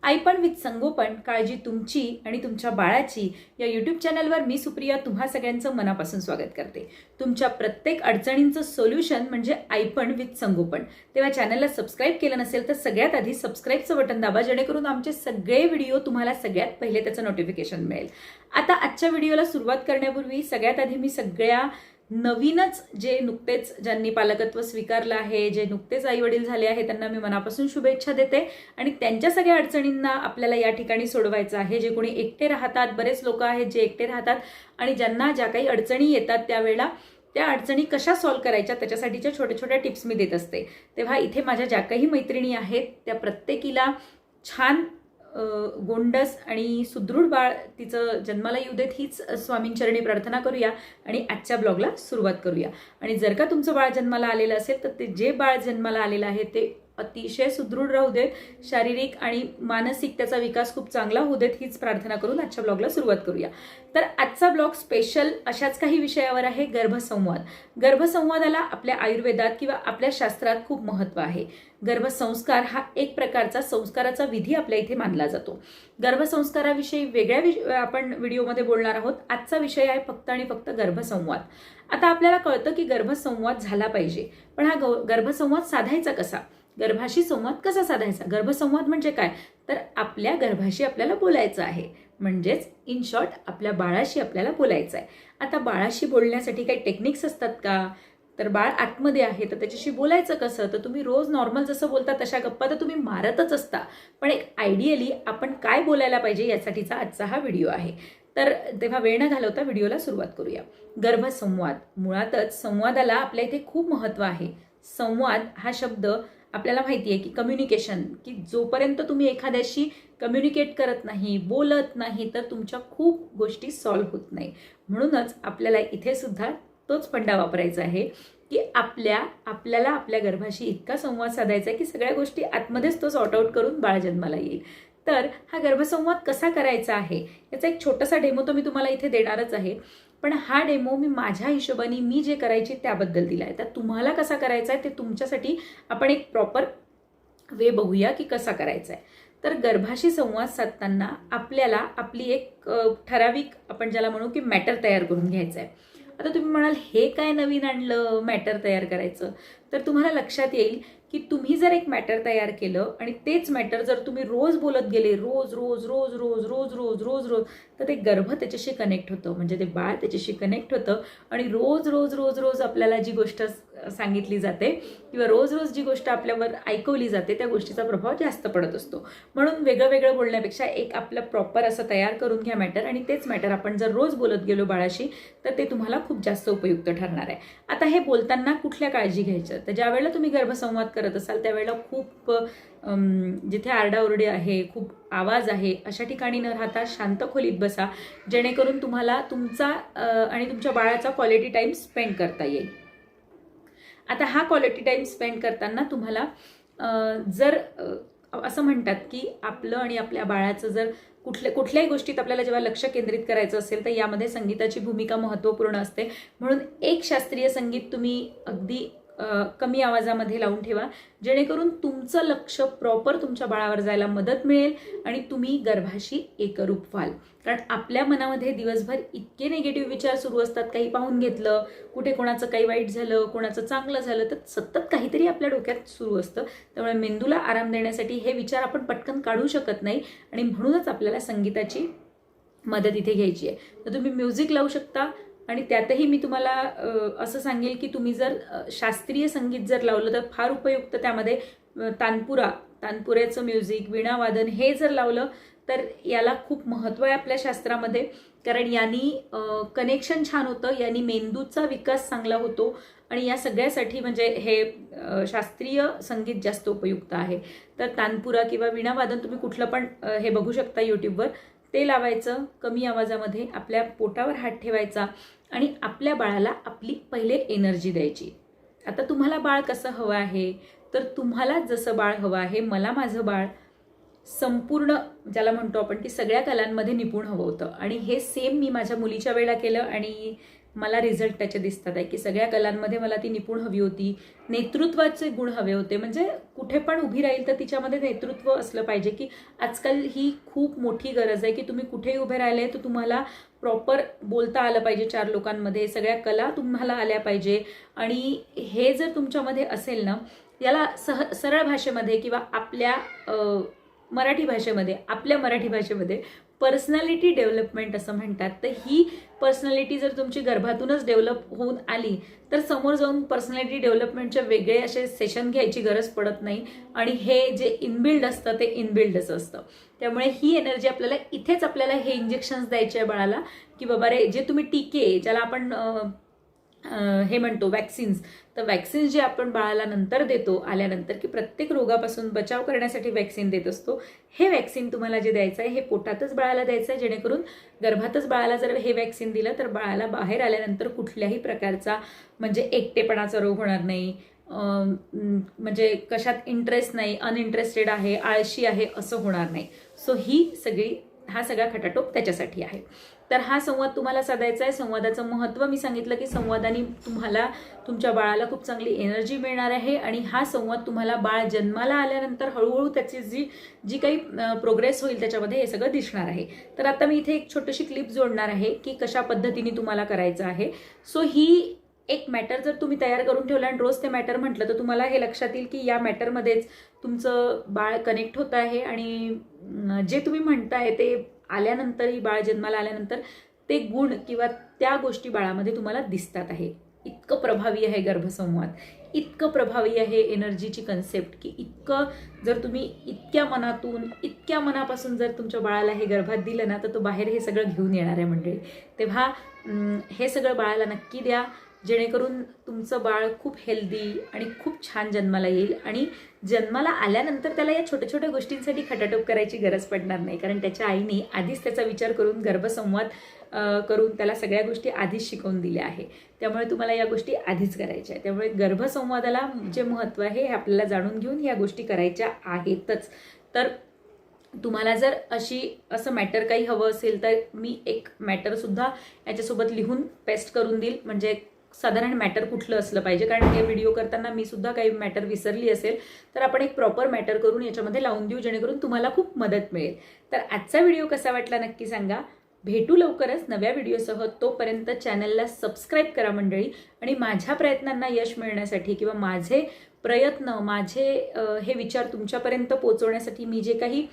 आईपण with संगोपन, काळजी तुमची आणि तुमच्या बाळाची या यूट्यूब चॅनलवर मी सुप्रिया तुम्हा सगळ्यांचं मनापासून स्वागत करते। तुमच्या प्रत्येक अडचणींचं सोल्युशन म्हणजे आईपण विथ संगोपन। तेव्हा चॅनलला सबस्क्राईब केलं नसेल तर सगळ्यात आधी सबस्क्राईबचं बटन दाबा, जेणेकरून आमचे सगळे व्हिडिओ तुम्हाला सगळ्यात पहिले त्याचं नोटिफिकेशन मिळेल। आता आजच्या व्हिडिओला सुरुवात करण्यापूर्वी सगळ्यात आधी मी सगळ्या नवीनच जे नुकतेच ज्यांनी पालकत्व स्वीकारलं आहे, जे नुकतेच आईवडील झाले आहे, त्यांना मी मनापासून शुभेच्छा देते। आणि त्यांच्या सगळ्या अडचणींना आपल्याला या ठिकाणी सोडवायचं आहे। जे कोणी एकटे राहतात, बरेच लोक आहेत जे एकटे राहतात आणि ज्यांना ज्या काही अडचणी येतात त्यावेळेला त्या अडचणी कशा सॉल्व्ह करायच्या त्याच्यासाठीच्या छोट्या छोट्या टिप्स मी देत असते। तेव्हा इथे माझ्या ज्या काही मैत्रिणी आहेत त्या प्रत्येकीला छान गोंडस आणि सुदृढ बाळ तिचं जन्माला येऊ देत हीच स्वामींचरणी प्रार्थना करूया आणि आजच्या ब्लॉगला सुरुवात करूया। आणि जर का तुमचं बाळ जन्माला आलेलं असेल तर ते जे बाळ जन्माला आलेलं आहे ते अतिशय सुदृढ राहू देत, शारीरिक आणि मानसिक त्याचा विकास खूप चांगला होऊ देत हीच प्रार्थना करून आजच्या ब्लॉगला सुरुवात करूया। तर आजचा ब्लॉग स्पेशल अशाच काही विषयावर आहे, गर्भसंवाद। गर्भसंवादाला आपल्या आयुर्वेदात किंवा आपल्या शास्त्रात खूप महत्त्व आहे। गर्भसंस्कार हा एक प्रकारचा संस्काराचा विधी आपल्या इथे मानला जातो। गर्भसंस्काराविषयी वेगळ्या आपण व्हिडिओमध्ये बोलणार आहोत। आजचा विषय आहे फक्त आणि फक्त गर्भसंवाद। आता आपल्याला कळतं की गर्भसंवाद झाला पाहिजे, पण हा गर्भसंवाद साधायचा कसा? गर्भाशी संवाद कसा साधायचा? गर्भसंवाद म्हणजे काय? तर आपल्या गर्भाशी आपल्याला बोलायचं आहे, म्हणजेच इन शॉर्ट आपल्या बाळाशी आपल्याला बोलायचं आहे। आता बाळाशी बोलण्यासाठी काही टेक्निक्स असतात का? तर बाळ आतमध्ये आहे तर त्याच्याशी बोलायचं कसं? तर तुम्ही रोज नॉर्मल जसं बोलता तशा गप्पा तर तुम्ही मारतच असता, पण एक आयडियली आपण काय बोलायला पाहिजे यासाठीचा आजचा हा व्हिडिओ आहे। तर तेव्हा वेळ न घालवता व्हिडिओला सुरुवात करूया। गर्भसंवाद, मुळातच संवादाला आपल्या इथे खूप महत्त्व आहे। संवाद हा शब्द आपल्याला माहिती आहे की कम्युनिकेशन, की जोपर्यंत तुम्ही एखाद्याशी कम्युनिकेट करत नाही, बोलत नाही, तर तुमच्या खूप गोष्टी सॉल्व्ह होत नाही। म्हणूनच आपल्याला इथे सुद्धा तोच फंडा वापरायचा आहे की आपल्याला आपल्या गर्भाशी इतका संवाद साधायचा आहे की सगळ्या गोष्टी आतमध्येच तो सॉर्ट आउट करून बाळ जन्माला येईल। तर हा गर्भसंवाद कसा करायचा आहे याचा एक छोटासा डेमो तर मी तुम्हाला इथे देणारच आहे, पण हा डेमो मी माझ्या हिशोबाने मी जे करायचे त्याबद्दल दिला आहे। तर तुम्हाला कसा करायचा आहे ते तुमच्यासाठी आपण एक प्रॉपर वे बघूया की कसा करायचा आहे। तर गर्भाशी संवाद साधताना आपल्याला आपली एक ठराविक आपण ज्याला म्हणू की मॅटर तयार करून घ्यायचं आहे। आता तुम्ही म्हणाल हे काय नवीन आणलं मॅटर तयार करायचं? तर तुम्हाला लक्षात येईल की तुम्ही जर एक मॅटर तयार केलं आणि तेच मॅटर जर तुम्ही रोज बोलत गेले, रोज रोज रोज रोज रोज रोज रोज रोज, तर ते गर्भ त्याच्याशी कनेक्ट होतं, म्हणजे ते बाळ त्याच्याशी कनेक्ट होतं। आणि रोज रोज रोज रोज आपल्याला जी गोष्ट सांगितली जाते किंवा रोज रोज जी गोष्ट आपल्यावर ऐकवली जाते त्या गोष्टीचा प्रभाव जास्त पडत असतो। म्हणून वेगळं वेगळं बोलण्यापेक्षा एक आपलं प्रॉपर असं तयार करून घ्या मॅटर, आणि तेच मॅटर आपण जर रोज बोलत गेलो बाळाशी तर ते तुम्हाला खूप जास्त उपयुक्त ठरणार आहे। आता हे बोलताना कुठल्या काळजी घ्यायच्या? तर ज्या वेळेला तुम्ही गर्भसंवाद करत असाल त्यावेळेला खूप जिथे आरडाओरडी आहे, खूप आवाज आहे, अशा ठिकाणी न राहता शांत खोलीत बसा, जेणेकरून तुम्हाला तुमचा आणि तुमच्या बाळाचा क्वालिटी टाईम स्पेंड करता येईल। आता हा क्वालिटी टाईम स्पेंड करताना तुम्हाला जर असं म्हणतात की आपलं आणि आपल्या बाळाचं जर कुठल्याही गोष्टीत आपल्याला जेव्हा लक्ष केंद्रित करायचं असेल तर यामध्ये संगीताची भूमिका महत्त्वपूर्ण असते। म्हणून एक शास्त्रीय संगीत तुम्ही अगदी कमी आवाजामध्ये लावून ठेवा, जेणेकरून तुमचं लक्ष प्रॉपर तुमच्या बाळावर जायला मदत मिळेल आणि तुम्ही गर्भाशी एकरूप व्हाल। कारण आपल्या मनामध्ये दिवसभर इतके निगेटिव्ह विचार सुरू असतात, काही पाहून घेतलं, कुठे कोणाचं काही वाईट झालं, कोणाचं चांगलं झालं, तर सतत काहीतरी आपल्या डोक्यात सुरू असतं। त्यामुळे मेंदूला आराम देण्यासाठी हे विचार आपण पटकन काढू शकत नाही, आणि म्हणूनच आपल्याला संगीताची मदत इथे घ्यायची आहे। तर तुम्ही म्युझिक लावू शकता, आणि त्यातही मी तुम्हाला असं सांगेल की तुम्ही जर शास्त्रीय संगीत जर लावलं तर फार उपयुक्त। त्यामध्ये तानपुऱ्याचं म्युझिक, वीणावादन हे जर लावलं तर याला खूप महत्त्व आहे आपल्या शास्त्रामध्ये, कारण यांनी कनेक्शन छान होतं, यांनी मेंदूचा विकास चांगला होतो, आणि या सगळ्यासाठी म्हणजे हे शास्त्रीय संगीत जास्त उपयुक्त आहे। तर तानपुरा किंवा वीणावादन तुम्ही कुठलं पण हे बघू शकता यूट्यूबवर, ते लावायचं कमी आवाजामध्ये, आपल्या पोटावर हात ठेवायचा आणि आपल्या बाळाला आपली पहिले एनर्जी द्यायची। आता तुम्हाला बाळ कसं हवं आहे? तर तुम्हाला जसं बाळ हवं आहे, मला माझं बाळ संपूर्ण ज्याला म्हणतो आपण की सगळ्या कलांमध्ये निपुण हवं होतं, आणि हे सेम मी माझ्या मुलीच्या वेळेला केलं आणि मला रिझल्ट त्याचे दिसतात आहे की सगळ्या कलांमध्ये मला ती निपुण हवी होती, नेतृत्वाचे गुण हवे होते. म्हणजे कुठे पण उभी राहील तर तिच्यामध्ये नेतृत्व असलं पाहिजे, की आजकाल ही खूप मोठी गरज आहे की तुम्ही कुठेही उभे राहिले तर तुम्हाला प्रॉपर बोलता आलं पाहिजे 4 लोकांमध्ये, सगळ्या कला तुम्हाला आल्या पाहिजे. आणि हे जर तुमच्यामध्ये असेल ना, याला सरळ भाषेमध्ये किंवा आपल्या मराठी भाषेमध्ये, आपल्या मराठी भाषेमध्ये पर्सनॅलिटी डेव्हलपमेंट असं म्हणतात. तर ही पर्सनॅलिटी जर तुमची गर्भातूनच डेव्हलप होऊन आली तर समोर जाऊन पर्सनॅलिटी डेव्हलपमेंटचे वेगळे असे सेशन घ्यायची गरज पडत नाही. आणि हे जे इनबिल्ड असतं ते इनबिल्डच असतं. त्यामुळे ही एनर्जी आपल्याला इथेच आपल्याला हे इंजेक्शन्स द्यायचे आहे बाळाला, की बाबा रे, जे तुम्ही टीके ज्याला आपण हे म्हणतो वॅक्सिन्स, तर वॅक्सिन्स जे आपण बाळाला नंतर देतो आल्यानंतर, की प्रत्येक रोगापासून बचाव करण्यासाठी वॅक्सिन देत असतो, हे वॅक्सिन तुम्हाला जे द्यायचं आहे हे पोटातच बाळाला द्यायचं आहे. जेणेकरून गर्भातच बाळाला जर हे वॅक्सिन दिलं तर बाळाला बाहेर आल्यानंतर कुठल्याही प्रकारचा म्हणजे एकटेपणाचा रोग होणार नाही, म्हणजे कशात इंटरेस्ट नाही, अनइंटरेस्टेड आहे, आळशी आहे असं होणार नाही. सो हा सगळा खटाटोप त्याच्यासाठी आहे. तर हा संवाद तुम्हाला साधायचा आहे. संवादाचं महत्त्व मी सांगितलं की संवादाने तुम्हाला तुमच्या बाळाला खूप चांगली एनर्जी मिळणार आहे. आणि हा संवाद तुम्हाला बाळ जन्माला आल्यानंतर हळूहळू त्याची जी काही प्रोग्रेस होईल त्याच्यामध्ये हे सगळं दिसणार आहे. तर आता मी इथे एक छोटीशी क्लिप जोडणार आहे की कशा पद्धतीने तुम्हाला करायचं आहे. सो ही एक मॅटर जर तुम्ही तयार करून ठेवलं आणि रोज ते मॅटर म्हटलं तर तुम्हाला हे लक्षात येईल की या मॅटरमध्येच तुमचं बाळ कनेक्ट होत आहे. आणि जे तुम्ही म्हणताय ते आल्यानंतरही, बाळ जन्माला आल्यानंतर ते गुण किंवा त्या गोष्टी बाळामध्ये तुम्हाला दिसतात आहे. इतकं प्रभावी आहे गर्भसंवाद, इतकं प्रभावी आहे एनर्जीची कन्सेप्ट, की इतकं जर तुम्ही इतक्या मनापासून जर तुमच्या बाळाला हे गर्भात दिलं ना तर तो बाहेर हे सगळं घेऊन येणार आहे मंडळी. तेव्हा हे सगळं बाळाला नक्की द्या, जेणेकरून तुमचं बाळ खूप हेल्दी आणि खूप छान जन्माला येईल. आणि जन्माला आल्यानंतर त्याला या छोट्या छोट्या गोष्टींसाठी खटाटोप करायची गरज पडणार नाही, कारण त्याच्या आईने आधीच त्याचा विचार करून गर्भसंवाद करून त्याला सगळ्या गोष्टी आधीच शिकवून दिल्या आहे. त्यामुळे तुम्हाला या गोष्टी आधीच करायच्या आहेत. त्यामुळे गर्भसंवादाला जे महत्त्व आहे हे आपल्याला जाणून घेऊन या गोष्टी करायच्या आहेतच. तर तुम्हाला जर असं मॅटर काही हवं असेल तर मी एक मॅटरसुद्धा याच्यासोबत लिहून पेस्ट करून देईल, म्हणजे साधारण मॅटर कुठलं असलं पाहिजे, कारण हे व्हिडिओ करताना मी सुद्धा काही मॅटर विसरली असेल तर आपण एक प्रॉपर मॅटर करून याच्यामध्ये लावून देऊ, जेणेकरून तुम्हाला खूप मदत मिळेल. तर आजचा व्हिडिओ कसा वाटला नक्की सांगा. भेटू लवकरच नव्या व्हिडिओसह. तोपर्यंत चॅनलला सबस्क्राईब करा मंडळी. आणि माझ्या प्रयत्नांना यश मिळण्यासाठी किंवा माझे हे विचार तुमच्यापर्यंत पोहोचवण्यासाठी मी जे काही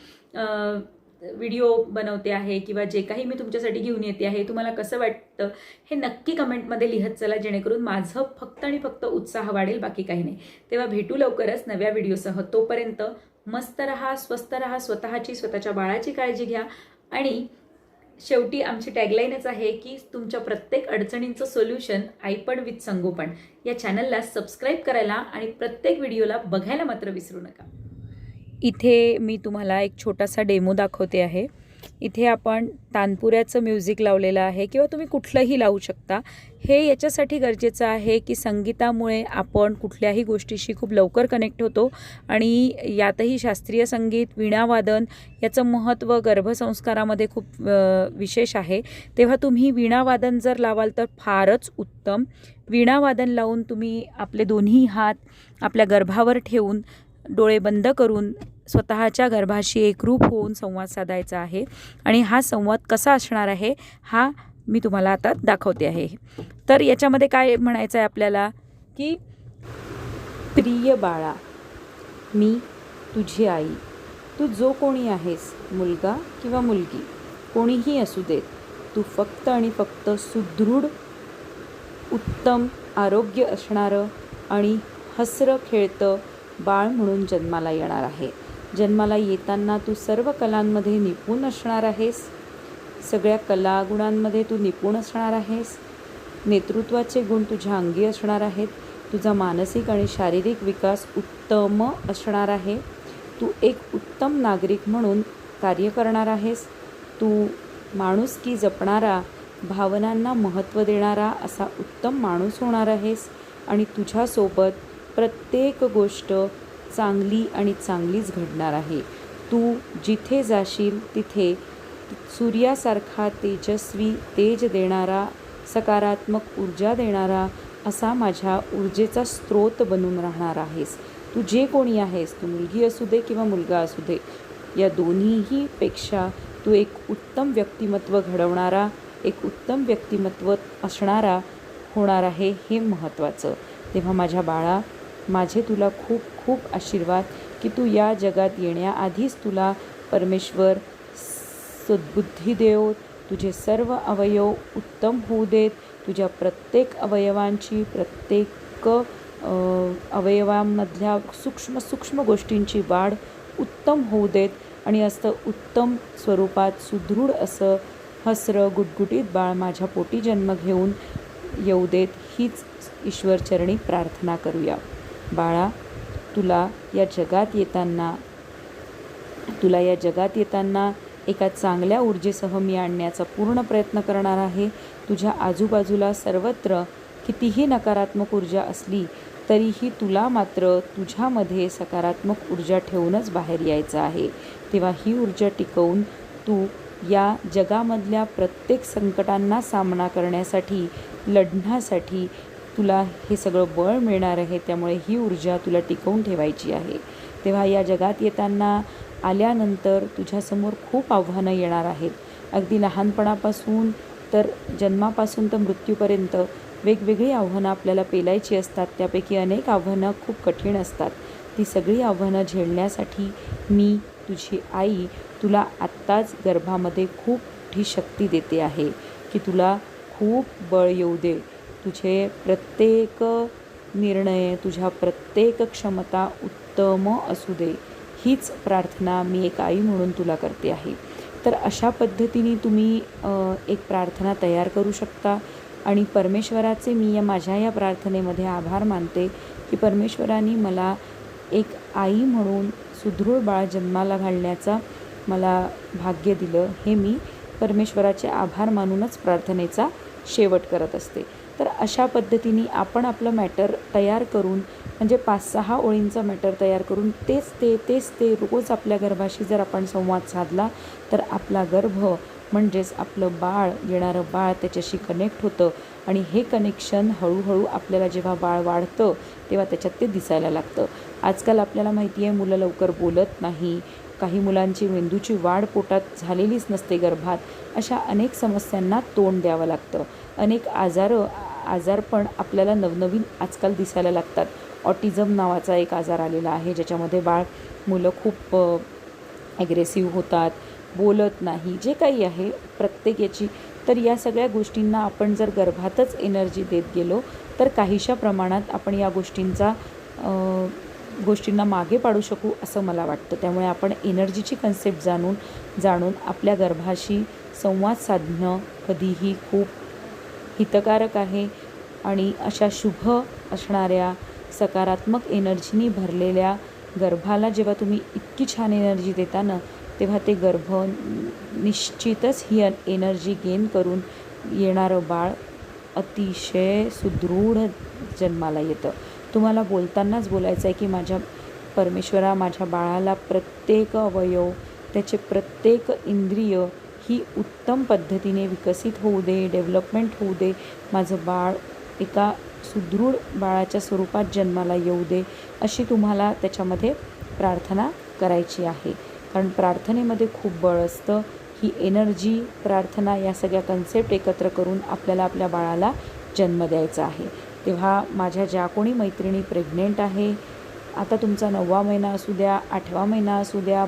व्हिडिओ बनवते आहे किंवा जे काही मी तुमच्यासाठी घेऊन येते आहे, तुम्हाला कसं वाटतं हे नक्की कमेंटमध्ये लिहत चला, जेणेकरून माझं फक्त आणि फक्त उत्साह वाढेल, बाकी काही नाही. तेव्हा भेटू लवकरच नव्या व्हिडिओसह. तोपर्यंत मस्त रहा, स्वस्त रहा, स्वतःच्या बाळाची काळजी घ्या. आणि शेवटी आमची टॅगलाईनच आहे की तुमच्या प्रत्येक अडचणींचं सोल्युशन आईपण विथ संगोपन. या चॅनलला सबस्क्राईब करायला आणि प्रत्येक व्हिडिओला बघायला मात्र विसरू नका. इथे मी तुम्हाला एक छोटासा डेमो दाखवते आहे. इथे आपण तानपुऱ्याचं म्युझिक लावलेलं आहे किंवा तुम्ही कुठलंही लावू शकता. हे याच्यासाठी गरजेचं आहे की संगीतामुळे आपण कुठल्याही गोष्टीशी खूप लवकर कनेक्ट होतो. आणि यातही शास्त्रीय संगीत, वीणावादन याचं महत्त्व गर्भसंस्कारामध्ये खूप विशेष आहे. तेव्हा तुम्ही वीणावादन जर लावाल तर फारच उत्तम. वीणावादन लावून तुम्ही आपले दोन्ही हात आपल्या गर्भावर ठेवून डोळे बंद करून स्वतःच्या गर्भाशी एकरूप होऊन संवाद साधायचा आहे. आणि हा संवाद कसा असणार आहे हा मी तुम्हाला आता दाखवते आहे. तर याच्यामध्ये काय म्हणायचं आहे आपल्याला की प्रिय बाळा, मी तुझी आई, तू जो कोणी आहेस, मुलगा किंवा मुलगी, कोणीही असू देत, तू फक्त आणि फक्त सुदृढ, उत्तम आरोग्य असणारं आणि हसरं खेळतं बाळ म्हणून जन्माला येणार आहे. जन्माला येताना तू सर्व कलांमध्ये निपुण असणार आहेस. सगळ्या कलागुणांमध्ये तू निपुण असणार आहेस. नेतृत्वाचे गुण तुझ्या अंगी असणार आहेत. तुझा मानसिक आणि शारीरिक विकास उत्तम असणार आहे. तू एक उत्तम नागरिक म्हणून कार्य करणार आहेस. तू माणुसकी जपणारा, भावनांना महत्त्व देणारा असा उत्तम माणूस होणार आहेस. आणि तुझ्यासोबत प्रत्येक गोष्ट चांगली आणि चांगलीच घडणार आहे. तू जिथे जाशील तिथे सूर्यासारखा तेजस्वी तेज देणारा सकारात्मक ऊर्जा देणारा असा माझ्या ऊर्जेचा स्रोत बनून राहणार आहेस. तू जे कोणी आहेस, तू मुलगी असू दे किंवा मुलगा असू दे, या दोन्हीहीपेक्षा तू एक उत्तम व्यक्तिमत्व घडवणारा, एक उत्तम व्यक्तिमत्व असणारा होणार आहे, हे महत्त्वाचं. तेव्हा माझ्या बाळा, माझे तुला खूप खूप आशीर्वाद की तू या जगात येण्याआधीच तुला परमेश्वर सद्बुद्धी देवो, तुझे सर्व अवयव उत्तम होऊ देत, तुझ्या प्रत्येक अवयवांची, प्रत्येक अवयवांमधल्या सूक्ष्म सूक्ष्म गोष्टींची वाढ उत्तम होऊ देत आणि असं उत्तम स्वरूपात सुदृढ असं हसरं गुटगुटीत बाळ माझ्या पोटी जन्म घेऊन येऊ देत, हीच ईश्वरचरणी प्रार्थना करूया. बाळा, तुला या जगात येताना एका चांगल्या ऊर्जेसह मी आणण्याचा पूर्ण प्रयत्न करणार आहे. तुझ्या आजूबाजूला सर्वत्र कितीही नकारात्मक ऊर्जा असली तरीही तुला मात्र तुझ्यामध्ये सकारात्मक ऊर्जा ठेवूनच बाहेर यायचं आहे. तेव्हा ही ऊर्जा टिकवून तू या जगामधल्या प्रत्येक संकटांना सामना करण्यासाठी, लढण्यासाठी तुला हे सगळं बळ मिळणार आहे. त्यामुळे ही ऊर्जा तुला टिकवून ठेवायची आहे. तेव्हा या जगात येताना आल्यानंतर तुझ्यासमोर खूप आव्हानं येणार आहेत. अगदी लहानपणापासून तर जन्मापासून तर मृत्यूपर्यंत वेगवेगळी आव्हानं आपल्याला पेलायची असतात. त्यापैकी अनेक आव्हानं खूप कठीण असतात. ती सगळी आव्हानं झेलण्यासाठी मी, तुझी आई, तुला आत्ताच गर्भामध्ये खूप मोठी शक्ती देते आहे की तुला खूप बळ येऊ दे. तुझे प्रत्येक निर्णय, तुझ्या प्रत्येक क्षमता उत्तम असू दे, हीच प्रार्थना मी एक आई म्हणून तुला करते आहे. तर अशा पद्धतीने तुम्ही एक प्रार्थना तयार करू शकता आणि परमेश्वराचे मी माझ्या या प्रार्थनेमध्ये आभार मानते की परमेश्वराने मला एक आई म्हणून सुदृढ बाळ जन्माला घालण्याचा मला भाग्य दिलं. हे मी परमेश्वराचे आभार मानूनच प्रार्थनेचा शेवट करत असते. तर अशा पद्धतीने आपण आपलं मॅटर तयार करून, म्हणजे 5-6 ओळींचा मॅटर तयार करून तेच ते रोज आपल्या गर्भाशी जर आपण संवाद साधला तर आपला गर्भ म्हणजेच आपलं बाळ, येणारं बाळ त्याच्याशी कनेक्ट होतं आणि हे कनेक्शन हळूहळू आपल्याला जेव्हा बाळ वाढतं तेव्हा त्याच्यात ते दिसायला लागतं. आजकाल आपल्याला माहिती आहे मुलं लवकर बोलत नाही, काही मुलांची मेंदूची वाढ पोटात झालेलीच नसते गर्भात. अशा अनेक समस्यांना तोंड द्यावं लागतं. अनेक आजारपण आपल्याला नवनवीन आजकाल दिसायला लागतात. ऑटिझम नावाचा एक आजार आलेला आहे ज्याच्यामध्ये मुलं खूप ॲग्रेसिव्ह होतात, बोलत नाही, जे काही आहे प्रत्येक याची. तर या सगळ्या गोष्टींना आपण जर गर्भातच एनर्जी देत गेलो तर काहीशा प्रमाणात आपण या गोष्टींना मागे पाडू शकू असं मला वाटतं. त्यामुळे आपण एनर्जीची कन्सेप्ट जाणून आपल्या गर्भाशी संवाद साधणं कधीही खूप हितकारक आहे. आणि अशा शुभ असणाऱ्या सकारात्मक एनर्जीनी भरलेल्या गर्भाला जेव्हा तुम्ही इतकी छान एनर्जी देता ना, तेव्हा ते गर्भ निश्चितच ही एनर्जी गेन करून येणारं बाळ अतिशय सुदृढ जन्माला येतं. तुम्हाला बोलतानाच बोलायचं आहे की माझ्या परमेश्वरा, माझ्या बाळाला प्रत्येक अवयव, त्याचे प्रत्येक इंद्रिय ही उत्तम पद्धतीने विकसित होऊ दे, डेव्हलपमेंट होऊ दे. माझं बाळ एका सुदृढ बाळाच्या स्वरूपात जन्माला येऊ दे, अशी तुम्हाला त्याच्यामध्ये प्रार्थना करायची आहे. कारण प्रार्थनेमध्ये खूप बळ असतं. ही एनर्जी, प्रार्थना, या सगळ्या कन्सेप्ट एकत्र करून आपल्याला आपल्या बाळाला जन्म द्यायचा आहे. तेव्हा माझ्या ज्या कोणी मैत्रिणी प्रेग्नेंट आहे, आता तुमचा 9वा महिना असू द्या, 8वा महिना असू द्या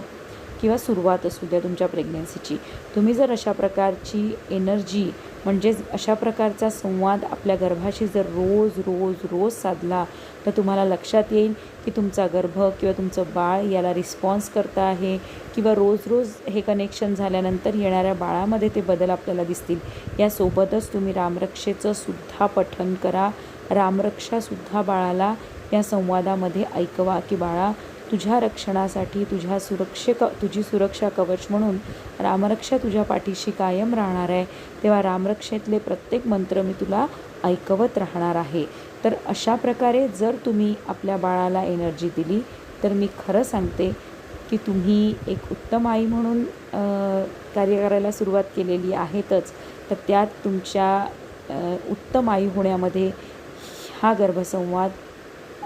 किंवा सुरुवात असू द्या तुमच्या प्रेग्नन्सीची, तुम्ही जर अशा प्रकारची एनर्जी म्हणजेच अशा प्रकारचा संवाद आपल्या गर्भाशी जर रोज साधला तर तुम्हाला लक्षात येईल की तुमचा गर्भ किंवा तुमचं बाळ याला रिस्पॉन्स करतं आहे किंवा रोज हे कनेक्शन झाल्यानंतर येणाऱ्या बाळामध्ये ते बदल आपल्याला दिसतील. यासोबतच तुम्ही रामरक्षेचं सुद्धा पठण करा. रामरक्षासुद्धा बाळाला या संवादामध्ये ऐकवा की बाळा, तुझ्या रक्षणासाठी, तुझी सुरक्षा कवच म्हणून रामरक्षा तुझ्या पाठीशी कायम राहणार आहे. तेव्हा रामरक्षेतले प्रत्येक मंत्र मी तुला ऐकवत राहणार आहे. तर अशा प्रकारे जर तुम्ही आपल्या बाळाला एनर्जी दिली तर मी खरं सांगते की तुम्ही एक उत्तम आई म्हणून कार्य करायला सुरुवात केलेली आहेतच, तर त्यात तुमच्या उत्तम आई होण्यामध्ये हा गर्भसंवाद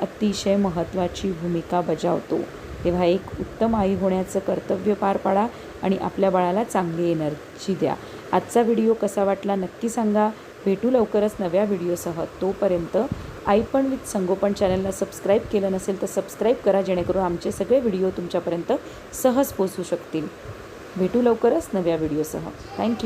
अतिशय महत्त्वाची भूमिका बजावतो. तेव्हा एक उत्तम आई होण्याचं कर्तव्य पार पाडा आणि आपल्या बाळाला चांगली एनर्जी द्या. आजचा व्हिडिओ कसा वाटला नक्की सांगा. भेटू लवकरच नव्या व्हिडिओसह. तोपर्यंत आईपण विथ संगोपन चॅनलला सबस्क्राईब केलं नसेल तर सबस्क्राईब करा, जेणेकरून आमचे सगळे व्हिडिओ तुमच्यापर्यंत सहज पोहोचू शकतील. भेटू लवकरच नव्या व्हिडिओसह. थँक्यू.